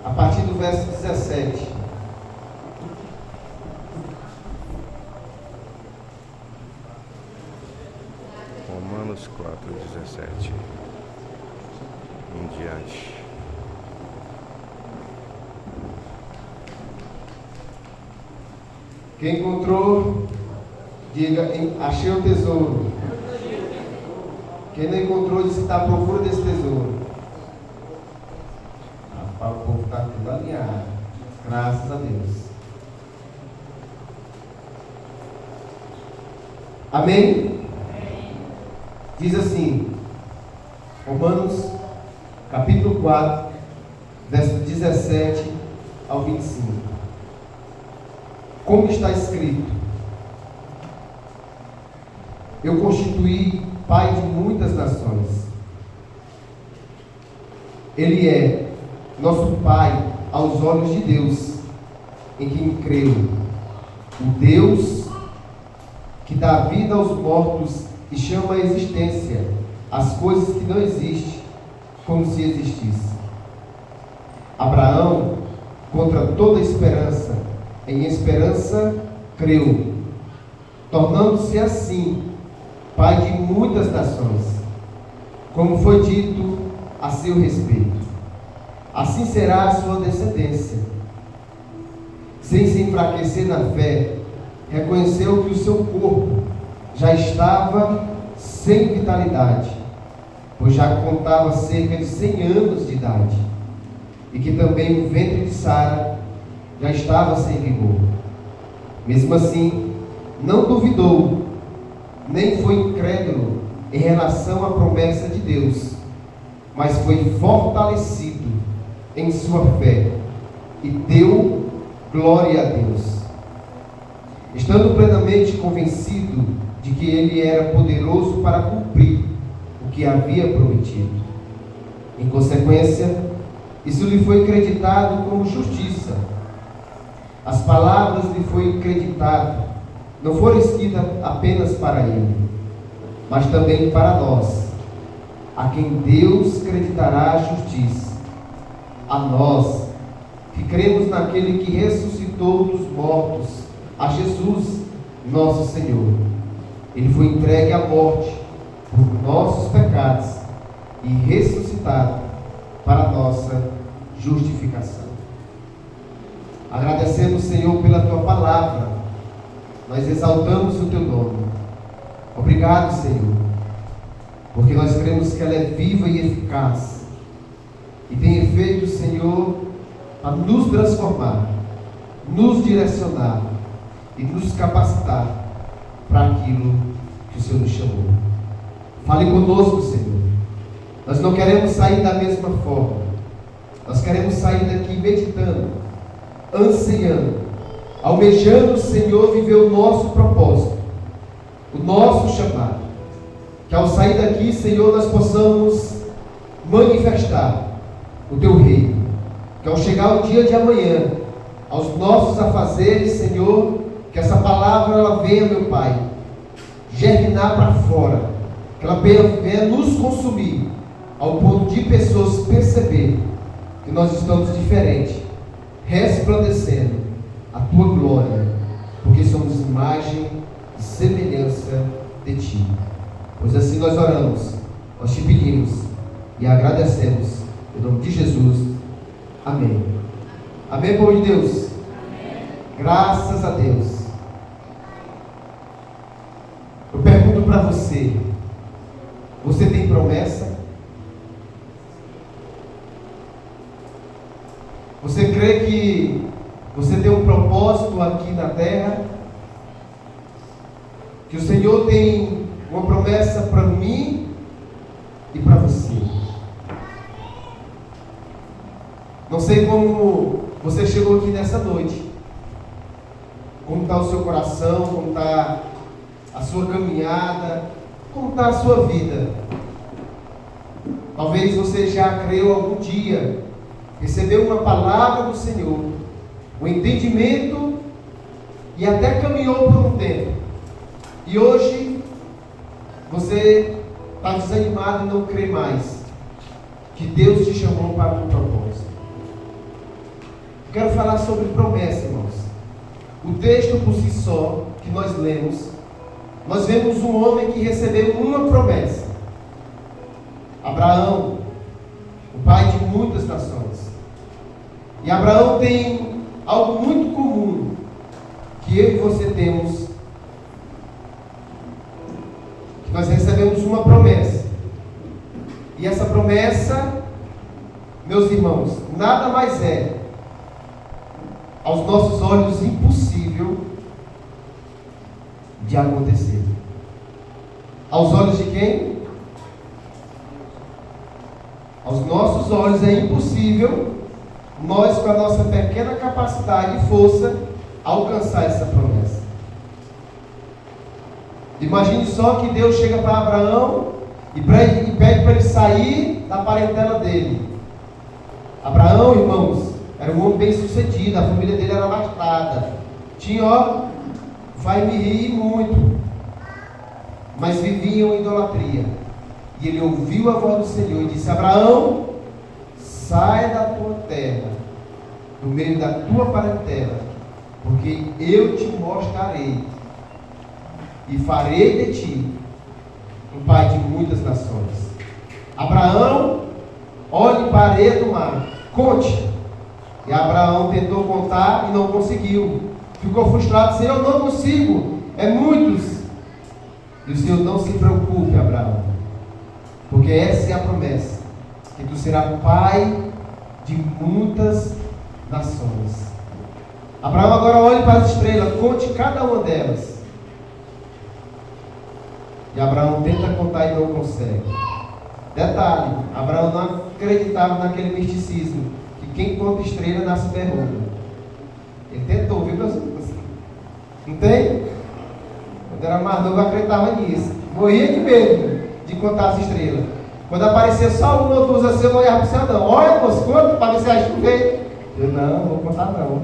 a partir do verso 17. Romanos 4:17 em diante. Quem encontrou, diga: achei o tesouro. Quem não encontrou, diz que está à procura desse tesouro. O povo está tudo alinhado. Graças a Deus. Amém? Diz assim, Romanos capítulo 4, verso 17 ao 25. Como está escrito: eu constituí pai de muitas nações. Ele é nosso pai aos olhos de Deus, em quem creu. O Deus que dá vida aos mortos e chama à existência as coisas que não existem, como se existisse. Abraão, contra toda esperança, em esperança creu, tornando-se assim pai de muitas nações, como foi dito a seu respeito. Assim será a sua descendência. Sem se enfraquecer na fé, reconheceu que o seu corpo já estava sem vitalidade, pois já contava cerca de 100 anos de idade, e que também o ventre de Sara já estava sem vigor. Mesmo assim, não duvidou, nem foi incrédulo em relação à promessa de Deus, mas foi fortalecido em sua fé e deu glória a Deus, estando plenamente convencido de que ele era poderoso para cumprir o que havia prometido. Em consequência, isso lhe foi creditado como justiça. As palavras lhe foi creditado não foram escritas apenas para ele, mas também para nós, a quem Deus creditará a justiça. A nós, que cremos naquele que ressuscitou dos mortos, a Jesus, nosso Senhor. Ele foi entregue à morte por nossos pecados e ressuscitado para nossa justificação. Agradecemos, Senhor, pela Tua palavra. Nós exaltamos o Teu nome. Obrigado, Senhor, porque nós cremos que ela é viva e eficaz e tem efeito, Senhor, a nos transformar, nos direcionar e nos capacitar para aquilo que o Senhor nos chamou. Fale conosco, Senhor. Nós não queremos sair da mesma forma. Nós queremos sair daqui meditando, ansiando, almejando, Senhor, viver o nosso propósito, o nosso chamado. Que ao sair daqui, Senhor, nós possamos manifestar o Teu reino. Que ao chegar o dia de amanhã, aos nossos afazeres, Senhor, que essa palavra ela venha, meu Pai, germinar para fora, que ela venha nos consumir, ao ponto de pessoas perceberem que nós estamos diferentes, resplandecendo a Tua glória, porque somos imagem e semelhança de Ti. Pois assim nós oramos, nós te pedimos e agradecemos, em nome de Jesus. Amém. Amém, povo de Deus? Amém. Graças a Deus. Eu pergunto para você: você tem promessa? Você crê que você tem um propósito aqui na terra? Que o Senhor tem uma promessa para mim e para você? Não sei como você chegou aqui nessa noite, como está o seu coração, como está a sua caminhada, como está a sua vida. Talvez você já creu algum dia, recebeu uma palavra do Senhor, o entendimento, e até caminhou por um tempo, e hoje você está desanimado e não crê mais que Deus te chamou para um propósito. quero falar sobre promessa, irmãos. O texto por si só, que nós lemos, nós vemos um homem que recebeu uma promessa. Abraão, o pai de muitas nações. E Abraão tem algo muito comum, que eu e você temos, que nós recebemos uma promessa. E essa promessa, meus irmãos, nada mais é, aos nossos olhos, impossível de acontecer. Aos olhos de quem? Aos nossos olhos é impossível nós, com a nossa pequena capacidade e força, alcançar essa promessa. Imagine só que Deus chega para Abraão e pede para ele sair da parentela dele. Abraão, irmãos, era um homem bem sucedido, a família dele era abastada. Tinha, vai me rir muito, mas viviam em idolatria. E ele ouviu a voz do Senhor e disse: Abraão, sai da tua terra, do meio da tua parentela, porque eu te mostrarei e farei de ti um pai de muitas nações. Abraão, olhe para a areia do mar, conte. E Abraão tentou contar e não conseguiu. Ficou frustrado: Senhor, eu não consigo, é muitos. E o Senhor: não se preocupe, Abraão, porque essa é a promessa, que tu serás pai de muitas nações. Abraão agora olhe para as estrelas, conte cada uma delas. E Abraão tenta contar e não consegue. Detalhe, Abraão não acreditava naquele misticismo, que quem conta estrela nasce verruga. Ele tentou, viu, meus irmãos? Não tem? Quando era mais novo eu acreditava nisso. Morria de medo de contar as estrelas. Quando aparecia só uma ou duas assim, eu não olhava para o céu não. Olha, moço, quanto? Para ver se vai chover. Eu não vou contar não.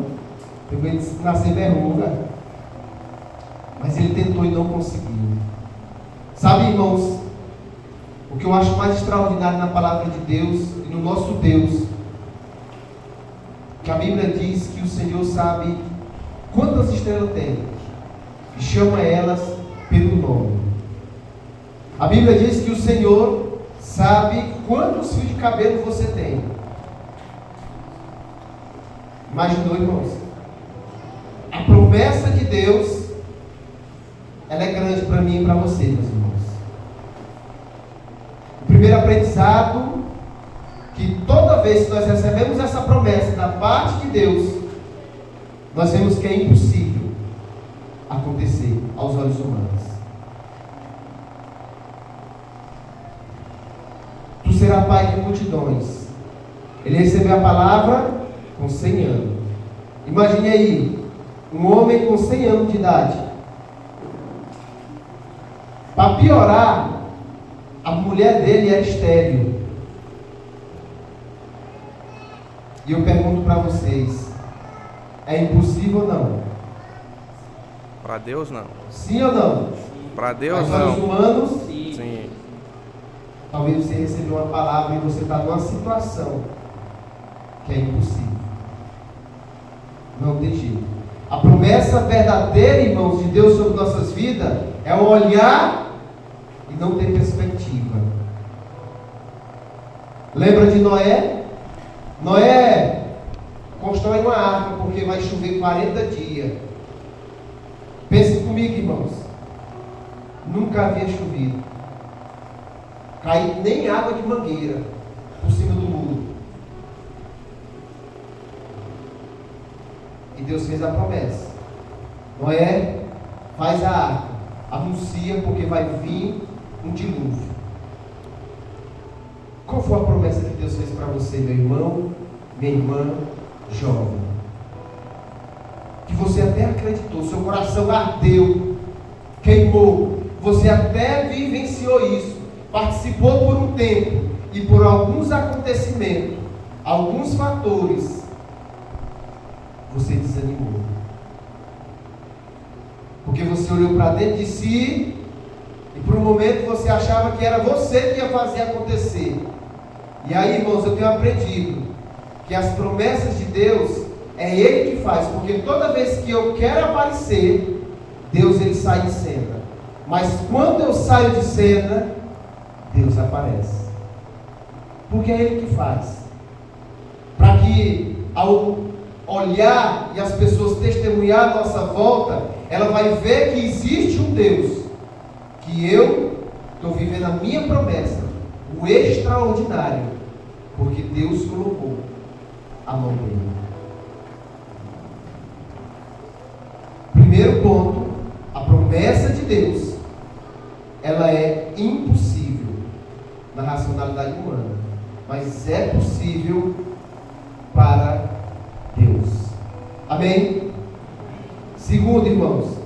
Eu vou nascer verruga. Mas ele tentou e não conseguiu. Sabe, irmãos, o que eu acho mais extraordinário na palavra de Deus e no nosso Deus, que a Bíblia diz que o Senhor sabe quantas estrelas tem e chama elas pelo nome. A Bíblia diz que o Senhor sabe quantos fios de cabelo você tem. Imaginou, irmãos? A promessa de Deus, ela é grande para mim e para você, meus irmãos. O primeiro aprendizado, que toda vez que nós recebemos essa promessa da parte de Deus, nós vemos que é impossível acontecer aos olhos humanos. Tu serás pai de multidões. Ele recebeu a palavra com 100 anos. Imagine aí, um homem com 100 anos de idade. Para piorar, a mulher dele era estéril. E eu pergunto para vocês: é impossível ou não? Para Deus não. Sim ou não? Para Deus não. Para os humanos, sim. Talvez você recebeu uma palavra e você está numa situação que é impossível. Não tem jeito. A promessa verdadeira, irmãos, de Deus sobre nossas vidas é um olhar e não ter perspectiva. Lembra de Noé? Noé constrói uma arca porque vai chover 40 dias. Pense comigo, irmãos. Nunca havia chovido. Caiu nem água de mangueira por cima do muro. E Deus fez a promessa. Noé, faz a arca, anuncia porque vai vir um dilúvio. Qual foi a promessa que Deus fez para você, meu irmão, minha irmã, jovem? Que você até acreditou, seu coração ardeu, queimou, você até vivenciou isso, participou por um tempo e por alguns acontecimentos, alguns fatores, você desanimou. Porque você olhou para dentro de si e por um momento você achava que era você que ia fazer acontecer. E aí, irmãos, eu tenho aprendido que as promessas de Deus, é Ele que faz, porque toda vez que eu quero aparecer, Deus ele sai de cena. Mas quando eu saio de cena, Deus aparece. Porque é Ele que faz. Para que ao olhar e as pessoas testemunhar a nossa volta, ela vai ver que existe um Deus, que eu estou vivendo a minha promessa, o extraordinário, porque Deus colocou a mão dele. Primeiro ponto, a promessa de Deus, ela é impossível na racionalidade humana, mas é possível para Deus. Amém? Segundo, irmãos,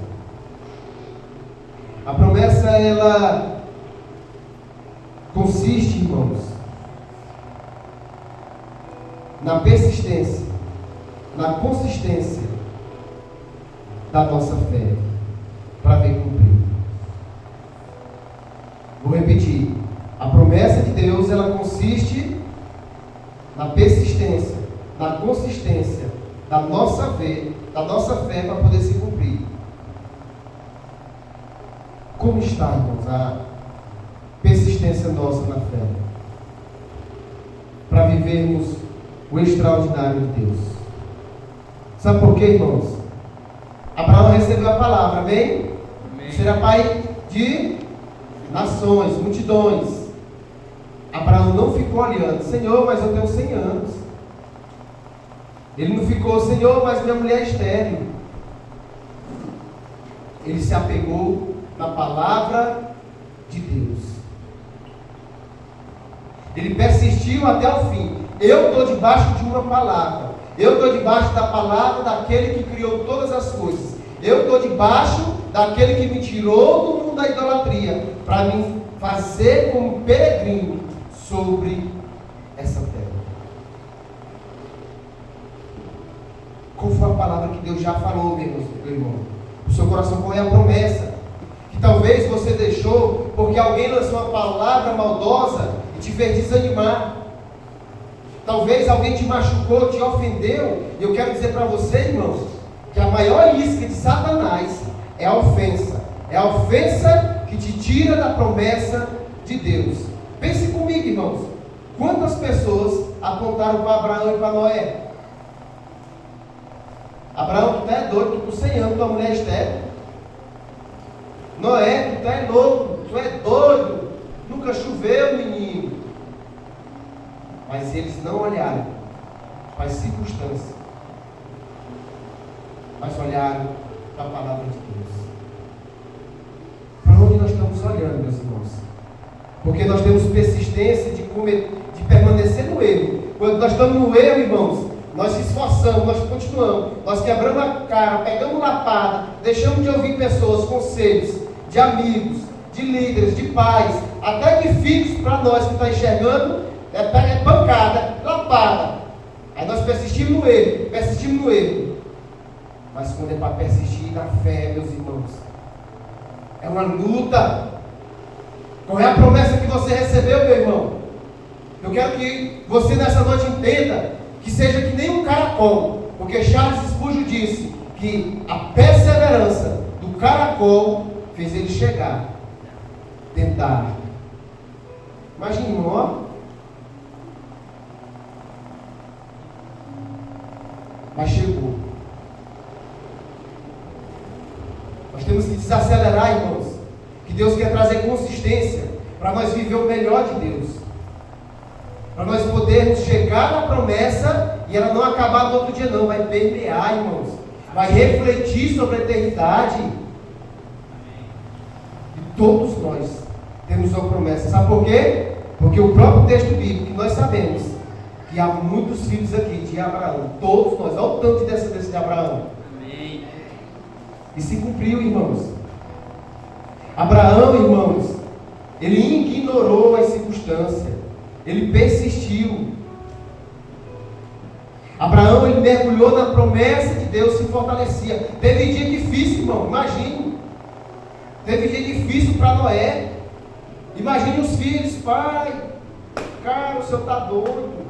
a promessa ela consiste, irmãos, na persistência, na consistência da nossa fé para ver cumprir. Vou repetir. A promessa de Deus ela consiste na persistência, na consistência da nossa fé para poder se cumprir. Como está, irmãos, a persistência nossa na fé para vivermos o extraordinário de Deus? Sabe por quê, irmãos? Abraão recebeu a palavra, amém? Amém. Será pai de nações, multidões. Abraão não ficou olhando, Senhor, mas eu tenho 100 anos. Ele não ficou, Senhor, mas minha mulher é estéril. Ele se apegou na palavra de Deus. Ele persistiu até o fim. Eu estou debaixo de uma palavra. Eu estou debaixo da palavra daquele que criou todas as coisas. Eu estou debaixo daquele que me tirou do mundo da idolatria para me fazer como peregrino sobre essa terra. Qual foi a palavra que Deus já falou, meu irmão? O seu coração, qual é a promessa? Que talvez você deixou porque alguém lançou uma palavra maldosa e te fez desanimar. Talvez alguém te machucou, te ofendeu. E eu quero dizer para você, irmãos, que a maior isca de Satanás é a ofensa. É a ofensa que te tira da promessa de Deus. Pense comigo, irmãos. Quantas pessoas apontaram para Abraão e para Noé? Abraão, tu é doido, tu com 100 anos, tua mulher é estéril. Noé, tu é louco, tu é doido. Nunca choveu, menino. Mas eles não olharam para as circunstâncias, mas olharam para a palavra de Deus. Para onde nós estamos olhando, meus irmãos? Porque nós temos persistência de permanecer no erro. Quando nós estamos no erro, irmãos, nós se esforçamos, nós continuamos, nós quebramos a cara, pegamos lapada, deixamos de ouvir pessoas, conselhos, de amigos, de líderes, de pais, até de filhos para nós que estão enxergando. É pancada, lapada. Aí nós persistimos no erro. Mas quando é para persistir na fé, meus irmãos, é uma luta. Qual é a promessa que você recebeu, meu irmão? Eu quero que você nessa noite entenda que seja que nem um caracol, porque Charles Spurgeon disse que a perseverança do caracol fez ele chegar dentro da árvore. Imagina, irmão, ó. Mas chegou. Nós temos que desacelerar, irmãos. Que Deus quer trazer consistência para nós viver o melhor de Deus. Para nós podermos chegar na promessa e ela não acabar no outro dia, não. Vai permear, irmãos. Vai refletir sobre a eternidade. E todos nós temos uma promessa. Sabe por quê? Porque o próprio texto bíblico, que nós sabemos que há muitos filhos aqui de Abraão, todos nós, olha o tanto de descendência de Abraão. Amém. E se cumpriu, irmãos. Abraão, irmãos, ele ignorou as circunstâncias, ele persistiu. Abraão, ele mergulhou na promessa de Deus, se fortalecia. Teve dia difícil, irmão, imagine. Teve dia difícil para Noé. Imagine os filhos, pai, cara, o senhor está doido.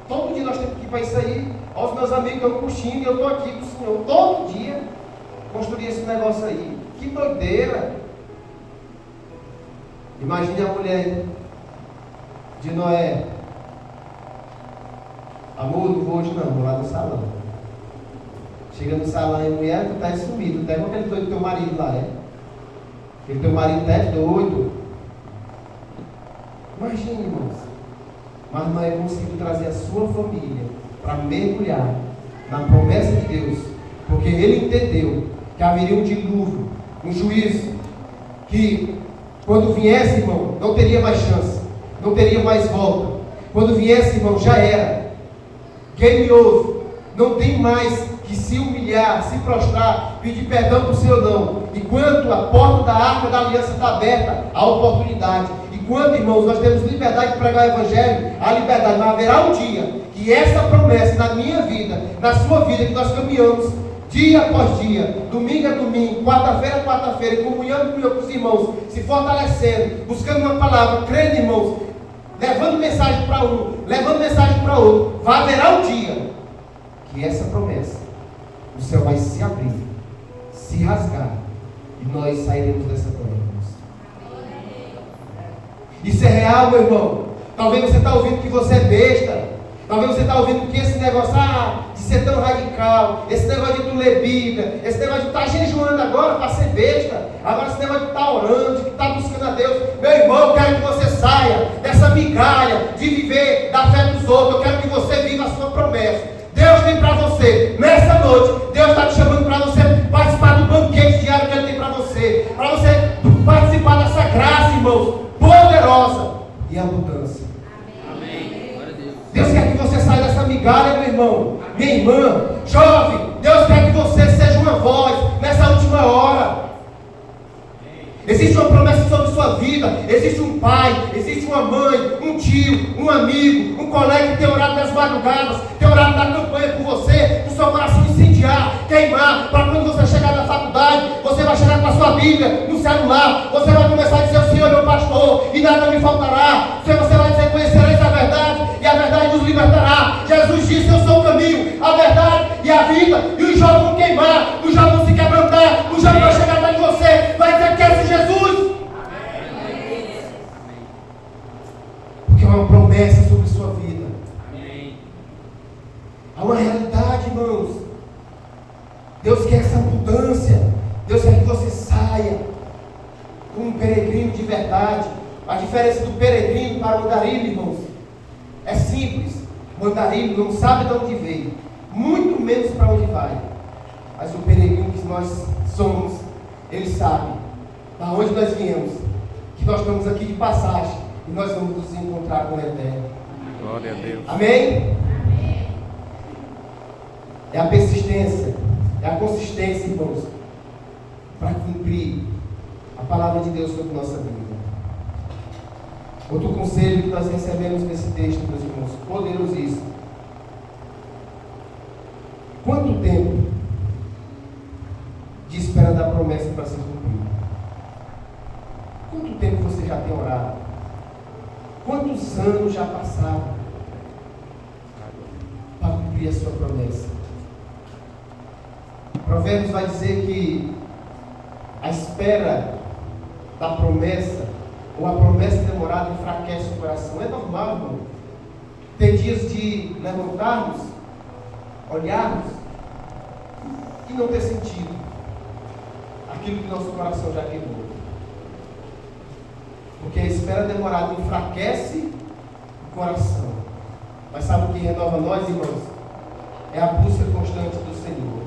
Todo dia nós temos que ir para isso aí. Olha, os meus amigos estão curtindo e eu estou aqui com o Senhor. Todo dia construir esse negócio aí. Que doideira! Imagine a mulher de Noé. Amor, não vou hoje não, vou lá no salão. Chega no salão e mulher, tu tá sumido, tu tá igual aquele doido do teu marido lá, é? Aquele teu marido tá doido. Imagine, irmãos. Mas Noé conseguiu trazer a sua família para mergulhar na promessa de Deus, porque ele entendeu que haveria um dilúvio, um juízo, que quando viesse, irmão, não teria mais chance, não teria mais volta. Quando viesse, irmão, já era. Game over. Não tem mais que se humilhar, se prostrar, pedir perdão para o Senhor, não. Enquanto a porta da arca da aliança está aberta, há oportunidade. Enquanto, irmãos, nós temos liberdade de pregar o Evangelho, há liberdade. Mas haverá um dia que essa promessa na minha vida, na sua vida, que nós caminhamos dia após dia, domingo a domingo, quarta-feira a quarta-feira, comunhando com os irmãos, se fortalecendo, buscando uma palavra, crendo, irmãos, levando mensagem para um, levando mensagem para outro. Haverá um dia que essa promessa, o céu vai se abrir, se rasgar, e nós sairemos dessa promessa. Isso é real, meu irmão. Talvez você está ouvindo que você é besta. Talvez você está ouvindo que esse negócio de ser tão radical, esse negócio de tu ler Bíblia, esse negócio de estar jejuando agora para ser besta, agora esse negócio de estar orando, de estar buscando a Deus. Meu irmão, eu quero que você saia dessa migalha de viver da fé dos outros. Eu quero que você viva a sua promessa. Deus tem para você, nessa noite, Deus está te chamando para você participar do banquete diário que Ele tem para você participar dessa graça, irmãos, poderosa e abundância. Amém. Glória a Deus. Deus quer que você saia dessa migalha, meu irmão, minha irmã, jovem. Deus quer que você seja uma voz nessa última hora. Existe uma promessa sobre sua vida. Existe um pai, existe uma mãe, um tio, um amigo, um colega que tem orado nas madrugadas, tem orado na campanha por você, para o seu coração incendiar, queimar, para quando você chegar na faculdade, você vai chegar com a sua Bíblia no celular, você vai começar a dizer: o Senhor é meu pastor e nada me faltará. Você vai dizer: conhecereis a verdade e a verdade nos libertará. Jesus disse: eu sou o caminho, a verdade e a vida. E os jovens vão queimar, os jovens vão se quebrantar, os jovens vão chegar atrás de você, vai dizer: quer ser Jesus. Porque é uma promessa sobre sua vida. Amém. Há uma realidade, irmãos. Deus quer essa abundância. Deus quer que você saia como um peregrino de verdade. A diferença do peregrino para o andarilho, irmãos, é simples. O andarilho não sabe de onde veio, muito menos para onde vai. Mas o peregrino que nós somos, ele sabe da onde nós viemos, que nós estamos aqui de passagem e nós vamos nos encontrar com o Eterno. Glória a Deus. Amém? É a persistência, é a consistência, irmãos, para cumprir a palavra de Deus sobre nossa vida. Outro conselho que nós recebemos nesse texto, meus irmãos, poderosíssimo. Quanto tempo de espera da promessa para ser cumprida? Quanto tempo você já tem orado? Quantos anos já passaram para cumprir a sua promessa? Provérbios vai dizer que a espera da promessa, ou a promessa demorada, enfraquece o coração. É normal, irmão. Tem dias de levantarmos, olharmos e não ter sentido aquilo que nosso coração já queimou. Porque a espera demorada enfraquece o coração. Mas sabe o que renova nós, irmãos? É a busca constante do Senhor.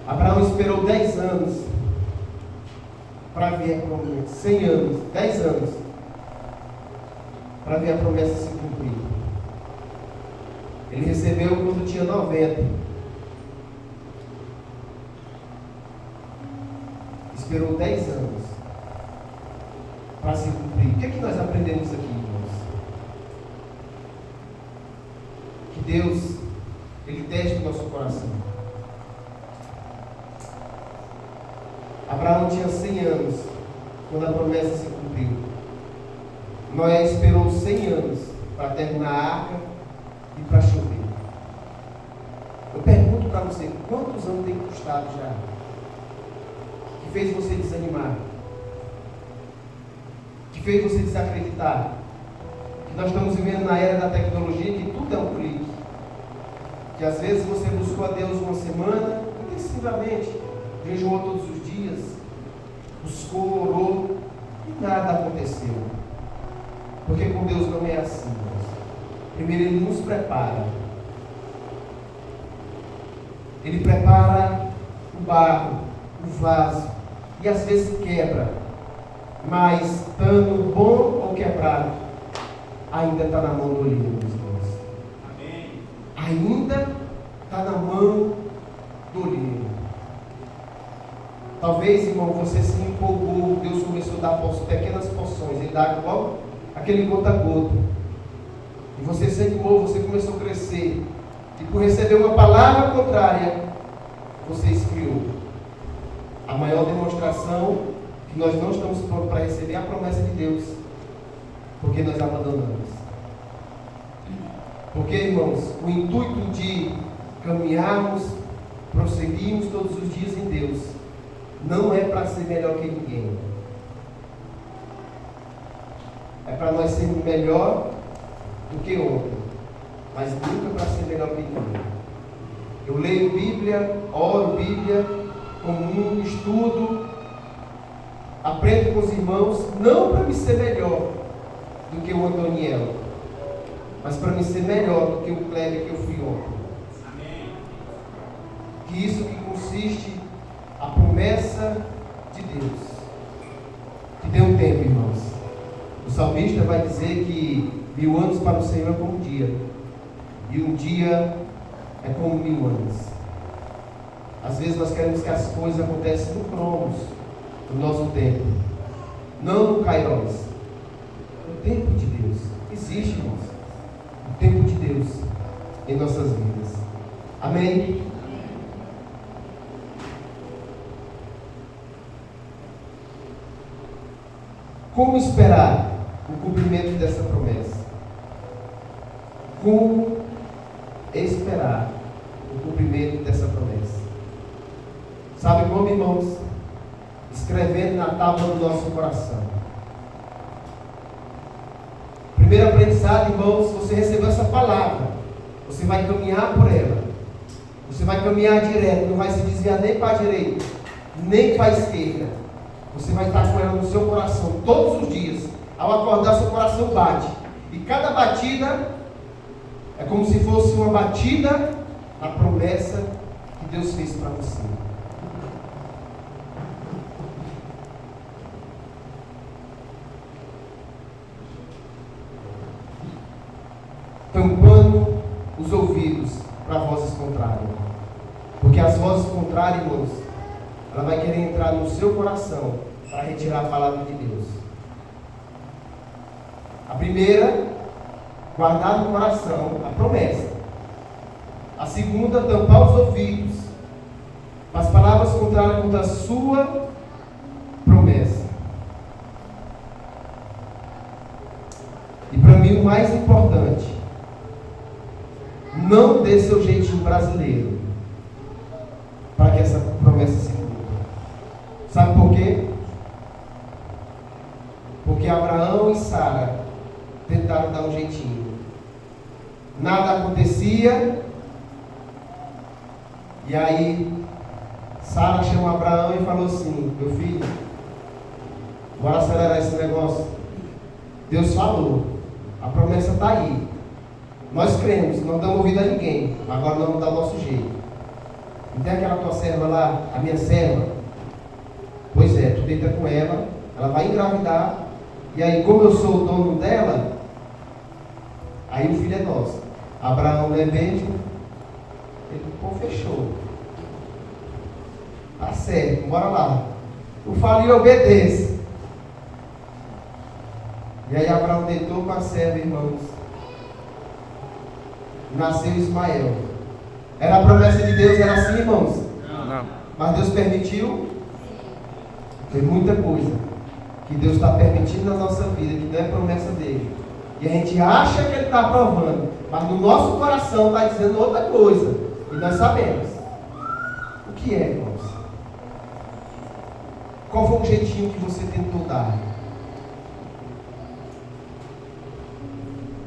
Abraão esperou 10 anos para ver a promessa. 100 anos, 10 anos para ver a promessa se cumprir. Ele recebeu quando tinha 90. Esperou 10 anos para se cumprir. O que é que nós aprendemos aqui, irmãos? Que Deus, Ele testa o nosso coração. Abraão tinha 100 anos quando a promessa se cumpriu. Noé esperou 100 anos para terminar a arca e para chover. Eu pergunto para você, quantos anos tem custado já? Que fez você desanimar? Que fez você desacreditar? Que nós estamos vivendo na era da tecnologia que tudo é um clique. Que às vezes você buscou a Deus uma semana, intensivamente, jejuou todos os dias, buscou, orou, e nada aconteceu. Porque com Deus não é assim. Primeiro Ele nos prepara. Ele prepara o barro, o vaso, e às vezes quebra. Mas, estando bom ou quebrado, ainda está na mão do oleiro, meus irmãos. Amém. Ainda está na mão do oleiro. Talvez, irmão, você se empolgou, Deus começou a dar pequenas porções, Ele dá igual aquele gota a gota. E você se animou, você começou a crescer. E por receber uma palavra contrária, você esfriou. A maior demonstração que nós não estamos prontos para receber a promessa de Deus, porque nós abandonamos. Porque, irmãos, o intuito de caminharmos, prosseguirmos todos os dias em Deus, não é para ser melhor que ninguém. É para nós sermos melhor do que ontem, mas nunca para ser melhor que ninguém. Eu leio Bíblia, oro Bíblia, comum, estudo, aprendo com os irmãos, não para me ser melhor do que o Antoniel, mas para me ser melhor do que o Kleber que eu fui ontem. Amém. Que isso que consiste a promessa de Deus. Que dê um tempo, irmãos. O salmista vai dizer que 1000 anos para o Senhor é como um dia, e um dia é como 1000 anos. Às vezes nós queremos que as coisas aconteçam no Cronos, no nosso tempo, não no Kairos. O tempo de Deus existe, irmãos. O tempo de Deus em nossas vidas. Amém? Como esperar o cumprimento dessa promessa? Como esperar o cumprimento dessa promessa? Sabe como, irmãos? Escrevendo na tábua do nosso coração. Primeiro aprendizado, irmãos, você recebeu essa palavra, você vai caminhar por ela. Você vai caminhar direto, não vai se desviar nem para a direita, nem para a esquerda. Você vai estar com ela no seu coração todos os dias. Ao acordar, seu coração bate. E cada batida é como se fosse uma batida na promessa que Deus fez para você. Tampando os ouvidos para vozes contrárias. Porque as vozes contrárias, irmãos, ela vai querer entrar no seu coração para retirar a palavra de Deus. A primeira, guardar no coração a promessa. A segunda, tampar os ouvidos para as palavras contrárias contra a sua promessa. E para mim o mais importante, não dê seu jeitinho brasileiro para que essa promessa se cumpra. Sabe por quê? Porque Abraão e Sara tentaram dar um jeitinho. Nada acontecia. E aí Sara chamou Abraão e falou assim: meu filho, bora acelerar esse negócio. Deus falou, a promessa está aí. Nós cremos, não damos ouvido a ninguém. Agora nós vamos dar o nosso jeito. Não tem aquela tua serva lá, a minha serva? Pois é, tu deita com ela, ela vai engravidar. E aí, como eu sou o dono dela, aí o filho é nosso. Abraão depende. Ele, pô, fechou. Tá certo, bora lá. Eu falo e obedeço. E aí Abraão deitou com a serva, irmãos. Nasceu Ismael. Era a promessa de Deus, era assim, irmãos? Não. Mas Deus permitiu? Tem muita coisa que Deus está permitindo na nossa vida, que não é promessa dele, E a gente acha que Ele está aprovando, mas no nosso coração está dizendo outra coisa. E nós sabemos. O que é, irmãos? Qual foi o jeitinho que você tentou dar?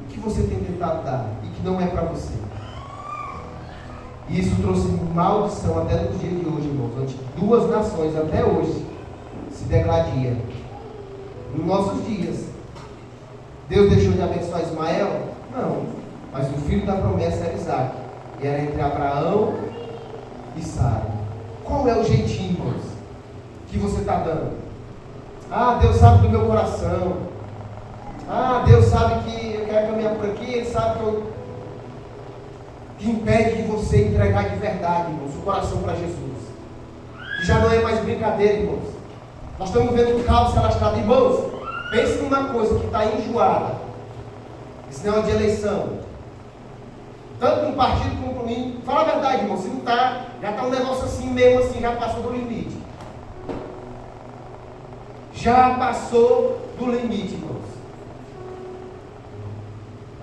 O que você tem tentado dar e que não é para você? E isso trouxe maldição até no dia de hoje, irmãos. Onde 2 nações até hoje se degladiam. Nos nossos dias. Deus deixou de abençoar Ismael? Não. Mas o filho da promessa era Isaac. E era entre Abraão e Sara. Qual é o jeitinho, irmãos, que você está dando? Ah, Deus sabe do meu coração. Ah, Deus sabe que eu quero caminhar por aqui. Ele sabe que impede de você entregar de verdade, irmãos, o coração para Jesus. Que já não é mais brincadeira, irmãos. Nós estamos vendo um caos se alastrado. Irmãos, pense numa coisa que está enjoada. Esse negócio de eleição. Tanto no partido como para mim. Fala a verdade, irmão. Se não está, já está um negócio assim mesmo, assim, já passou do limite. Já passou do limite, irmãos.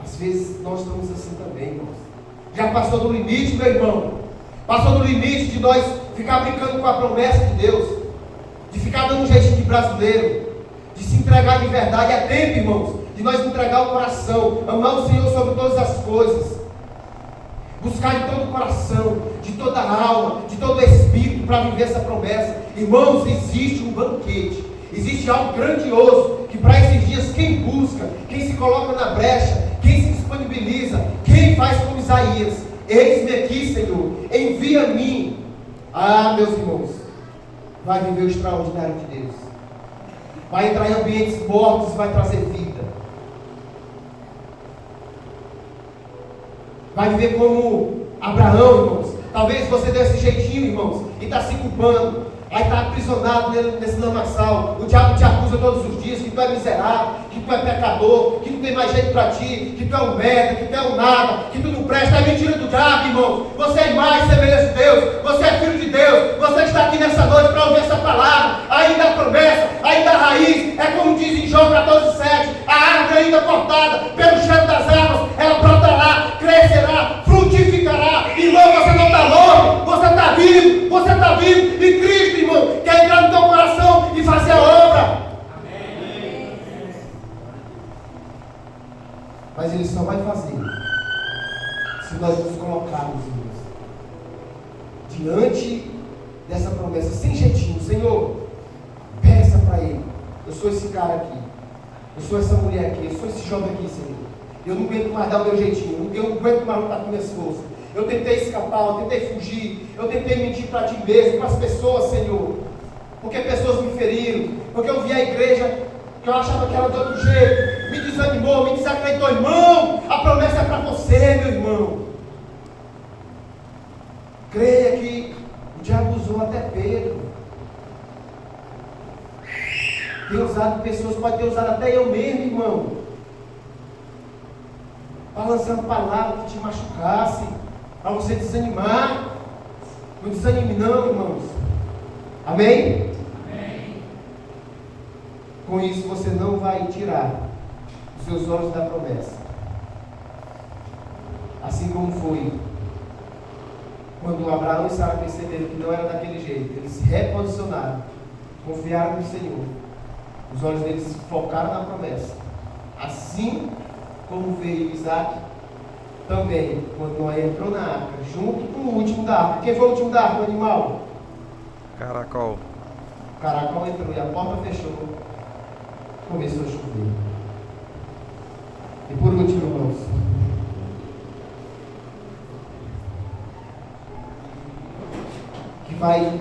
Às vezes nós estamos assim também, irmãos. Já passou do limite, meu irmão. Passou do limite de nós ficar brincando com a promessa de Deus. De ficar dando um jeitinho de brasileiro. De se entregar de verdade. É tempo, irmãos, de nós entregar o coração. Amar o Senhor sobre todas as coisas. Buscar de todo o coração, de toda a alma, de todo o espírito para viver essa promessa. Irmãos, existe um banquete. Existe algo grandioso que para esses dias quem busca, quem se coloca na brecha, quem se disponibiliza, quem faz como Isaías: eis-me aqui, Senhor, envia a mim. Ah, meus irmãos, vai viver o extraordinário de Deus. Vai entrar em ambientes mortos e vai trazer vida. Vai viver como Abraão, irmãos. Talvez você dê esse jeitinho, irmãos, e está se culpando. Aí está aprisionado nesse lamaçal. O diabo te acusa todos os dias que tu é miserável, que tu é pecador, que não tem mais jeito para ti, que tu é um merda, que tu é um nada, que tu não presta. É mentira do diabo, irmãos. Você é imagem e semelhança de Deus. Você é filho de Deus. Você está aqui nessa noite para ouvir essa palavra. Ainda a promessa, ainda a raiz. É como diz em João 14:7. A árvore ainda cortada pelo cheiro das águas, ela brotará, crescerá, frutificará. Irmão, você não está longe. Você está vivo. Você está vivo. E Cristo, irmão, quer entrar no teu coração e fazer a obra. Amém. Mas Ele só vai fazer se nós nos colocarmos, irmãos, diante dessa promessa, sem jeitinho. Senhor, peça para Ele: eu sou esse cara aqui, eu sou essa mulher aqui, eu sou esse jovem aqui, Senhor. Eu não aguento mais dar o meu jeitinho, eu não aguento mais lutar com minhas forças. Eu tentei escapar, eu tentei fugir, eu tentei mentir para ti mesmo, para as pessoas, Senhor. Porque pessoas me feriram, porque eu vi a igreja que eu achava que era de outro jeito, me desanimou, me desacreditou. Irmão, a promessa é para você, meu irmão. Creia que o diabo usou até Pedro. Tem usado pessoas, pode ter usado até eu mesmo, irmão. Está lançando palavras que te machucasse, para você desanimar. Não desanime não, irmãos. Amém? Amém? Com isso você não vai tirar os seus olhos da promessa. Assim como foi quando Abraão e Sara perceberam que não era daquele jeito. Eles se reposicionaram, confiaram no Senhor. Os olhos deles focaram na promessa. Assim como veio Isaac também, quando Noé entrou na arca, junto com o último da arca. Quem foi o último da arca, o animal? Caracol. O caracol entrou e a porta fechou. Começou a chover. E por último, irmãos, que vai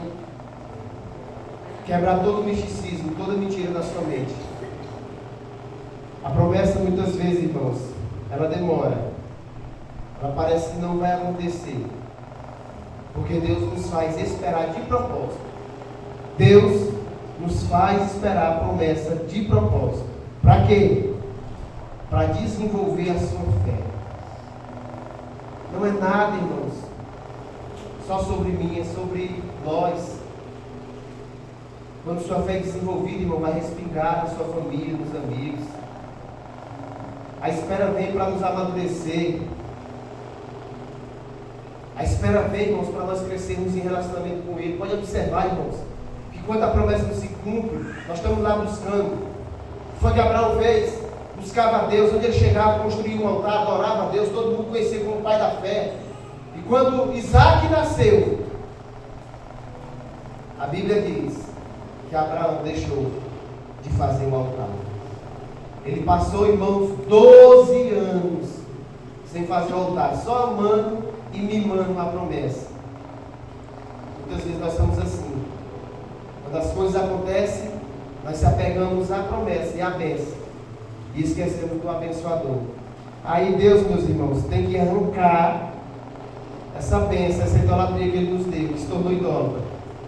quebrar todo o misticismo, toda mentira da sua mente. A promessa, muitas vezes, irmãos, ela demora. Ela parece que não vai acontecer. Porque Deus nos faz esperar de propósito. Deus nos faz esperar a promessa de propósito. Para quê? Para desenvolver a sua fé. Não é nada, irmãos, só sobre mim, é sobre nós. Quando sua fé é desenvolvida, irmão, vai respingar na sua família, nos amigos. A espera vem para nos amadurecer. A espera vem, irmãos, para nós crescermos em relacionamento com Ele. Pode observar, irmãos, que quando a promessa não se cumpre, nós estamos lá buscando. Foi o que Abraão fez, buscava a Deus. Onde ele chegava, construía um altar, adorava a Deus. Todo mundo conhecia como pai da fé. E quando Isaac nasceu, a Bíblia diz que Abraão deixou de fazer o altar. Ele passou, irmãos, 12 anos sem fazer o altar, só amando e mimando a promessa. Muitas vezes nós somos assim. Quando as coisas acontecem, nós se apegamos à promessa e à bênção e esquecemos do abençoador. Aí Deus, meus irmãos, tem que arrancar essa bênção, essa idolatria que Ele nos deu, que se tornou idólatra,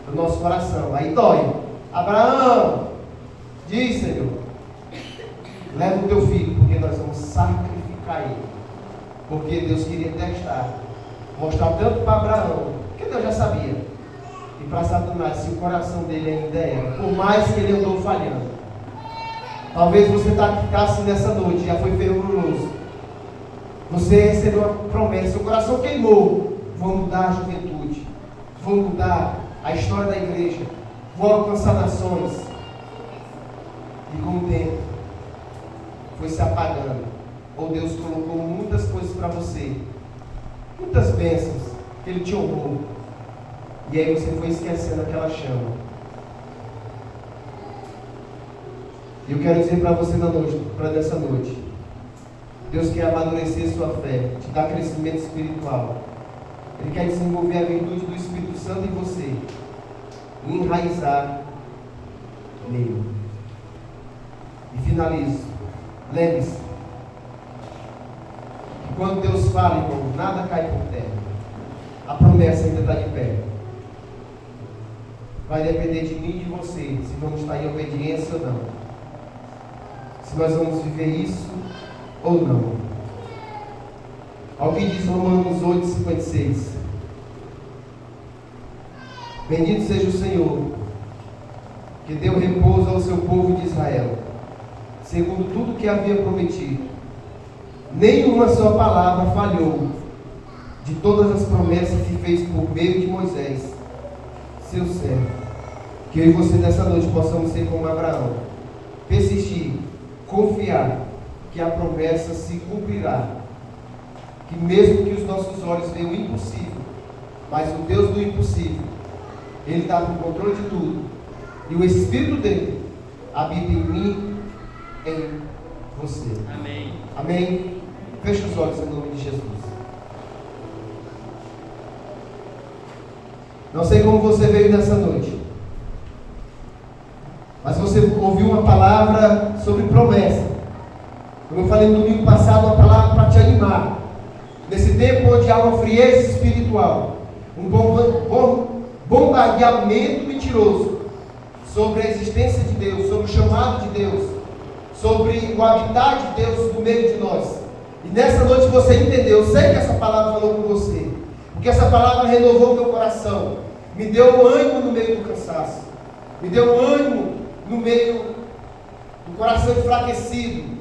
do nosso coração. Aí dói. Abraão, diz, Senhor, leva o teu filho, porque nós vamos sacrificar ele. Porque Deus queria testar, mostrar tanto para Abraão, que Deus já sabia, e para Satanás, se o coração dele ainda era, por mais que ele andou falhando. Talvez você está assim nessa noite, já foi fervoroso. Você recebeu a promessa, seu coração queimou. Vou mudar a juventude, vou mudar a história da igreja, vou alcançar nações. E com o tempo foi se apagando, ou Deus colocou muitas coisas para você, muitas bênçãos que Ele te honrou, e aí você foi esquecendo aquela chama. E eu quero dizer para você nessa noite, Deus quer amadurecer sua fé, te dar crescimento espiritual. Ele quer desenvolver a virtude do Espírito Santo em você e enraizar nele. E finalizo. Lembre-se que quando Deus fala, irmão, nada cai por terra. A promessa ainda está de pé. Vai depender de mim e de você, se vamos estar em obediência ou não. Se nós vamos viver isso ou não. Alguém diz Romanos 8,56. Bendito seja o Senhor, que deu repouso ao seu povo de Israel, segundo tudo que havia prometido. Nenhuma só palavra falhou de todas as promessas que fez por meio de Moisés, seu servo. Que eu e você nessa noite possamos ser como Abraão, persistir, confiar que a promessa se cumprirá, que mesmo que os nossos olhos vejam o impossível, mas o Deus do impossível, Ele está no controle de tudo, e o Espírito dele habita em mim, em você. Amém. Amém? Feche os olhos em nome de Jesus. Não sei como você veio nessa noite, mas você ouviu uma palavra sobre promessa. Como eu falei no domingo passado, uma palavra para te animar. Nesse tempo onde há uma frieza espiritual, um bombardeamento mentiroso sobre a existência de Deus, sobre o chamado de Deus, sobre o habitat de Deus no meio de nós. E nessa noite você entendeu, eu sei que essa palavra falou com você, porque essa palavra renovou o meu coração, me deu ânimo no meio do cansaço, me deu ânimo no meio do coração enfraquecido,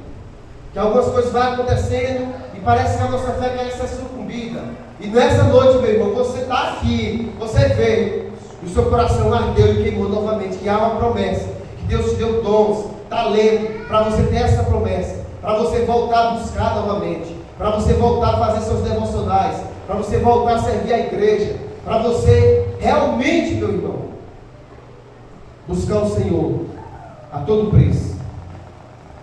que algumas coisas vão acontecendo e parece que a nossa fé quer ser sucumbida. E nessa noite, meu irmão, você está aqui, você veio, e o seu coração ardeu e queimou novamente, que há uma promessa, que Deus te deu dons, talento, para você ter essa promessa, para você voltar a buscar novamente, para você voltar a fazer seus devocionais, para você voltar a servir a igreja, para você realmente, meu irmão, buscar o Senhor a todo preço.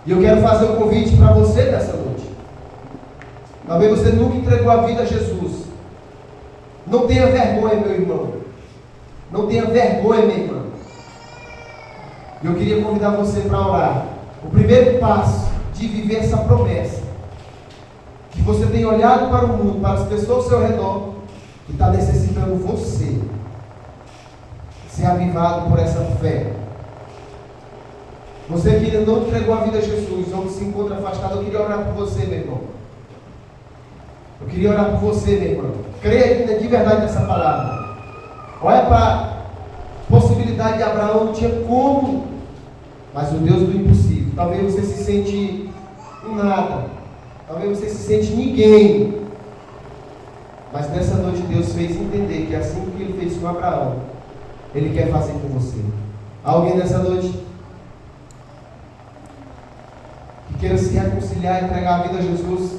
E eu quero fazer um convite para você nessa noite. Talvez você nunca entregou a vida a Jesus. Não tenha vergonha, meu irmão. Não tenha vergonha, minha irmã. E eu queria convidar você para orar. O primeiro passo de viver essa promessa, que você tem olhado para o mundo, para as pessoas ao seu redor, que está necessitando você ser avivado por essa fé. Você que ainda não entregou a vida a Jesus, ou se encontra afastado, eu queria orar por você, meu irmão. Eu queria orar por você, meu irmão. Creia de verdade nessa palavra. Olha para a possibilidade de Abraão, não tinha como, mas o Deus do impossível. Talvez você se sente um nada, Talvez você se sente ninguém. Mas nessa noite Deus fez entender que assim que Ele fez com Abraão, Ele quer fazer com você. Alguém nessa noite que queira se reconciliar e entregar a vida a Jesus?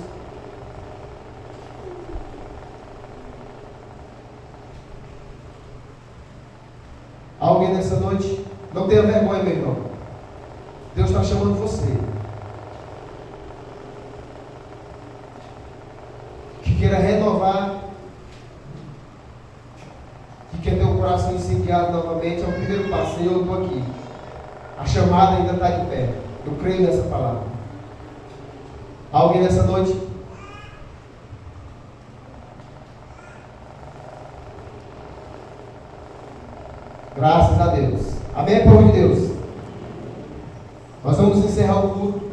Alguém nessa noite? Não tenha vergonha, meu irmão. Deus está chamando você. Que queira renovar, que quer ter o coração incendiado novamente, é o primeiro passo. Senhor, eu estou aqui. A chamada ainda está de pé. Eu creio nessa palavra. Alguém nessa noite? Graças a Deus. Amém, povo de Deus? Nós vamos encerrar o culto.